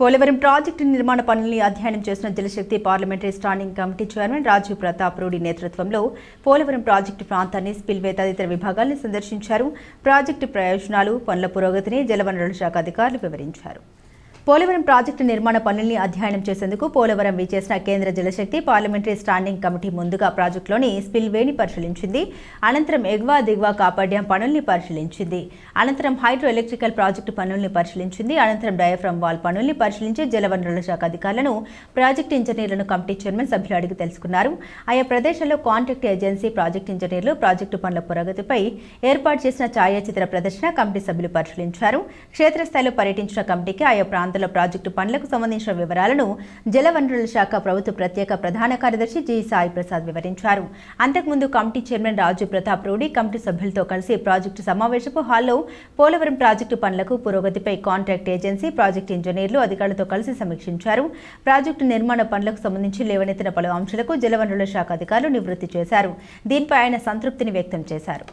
Polavaram project నిర్మాణ పనుల్ని అధ్యయనం చేసిన Jal Shakti parliamentary standing committee chairman Rajiv Pratap Rudy నేతృత్వంలో పోలవరం ప్రాజెక్టు ప్రాంతాన్ని స్పిల్వే తదితర విభాగాలను సందర్శించారు. ప్రాజెక్టు ప్రయోజనాలు, పనుల పురోగతిని జలవనరుల శాఖ అధికారులు వివరించారు. పోలవరం ప్రాజెక్టు నిర్మాణ పనుల్ని అధ్యయనం చేసేందుకు పోలవరం విచ్చేసిన కేంద్ర జలశక్తి పార్లమెంటరీ స్టాండింగ్ కమిటీ ముందుగా ప్రాజెక్టులోని స్పిల్వేని పరిశీలించింది. అనంతరం ఎగువ దిగువ కాపాడ్యం పనుల్ని పరిశీలించింది. అనంతరం హైడ్రో ఎలక్ట్రికల్ ప్రాజెక్టు పనుల్ని పరిశీలించింది. అనంతరం డయాఫ్రమ్ వాల్ పనుల్ని పరిశీలించి జలవనరుల శాఖ అధికారులను, ప్రాజెక్టు ఇంజనీర్లను కమిటీ చైర్మన్ సభ్యులు అడిగి తెలుసుకున్నారు. ఆయా ప్రదేశాల్లో కాంట్రాక్ట్ ఏజెన్సీ, ప్రాజెక్టు ఇంజనీర్లు ప్రాజెక్టు పనుల పురోగతిపై ఏర్పాటు చేసిన ఛాయాచిత్ర ప్రదర్శన కమిటీ సభ్యులు పరిశీలించారు. క్షేత్రస్థాయిలో పర్యటించిన కమిటీకి ఆయా ప్రాజెక్టు పనులకు సంబంధించిన వివరాలను జలవనరుల శాఖ ప్రభుత్వ ప్రత్యేక ప్రధాన కార్యదర్శి జి సాయి ప్రసాద్ వివరించారు. అంతకుముందు committee chairman Rajiv Pratap Rudy committee సభ్యులతో కలిసి ప్రాజెక్టు సమావేశపు హాల్లో పోలవరం ప్రాజెక్టు పనులకు పురోగతిపై కాంట్రాక్ట్ ఏజెన్సీ, ప్రాజెక్టు ఇంజనీర్లు అధికారులతో కలిసి సమీక్షించారు. ప్రాజెక్టు నిర్మాణ పనులకు సంబంధించి లేవనెత్తిన పలు అంశాలకు జలవనరుల శాఖ అధికారులు నివృత్తి చేశారు. దీనిపై ఆయన సంతృప్తిని వ్యక్తం చేశారు.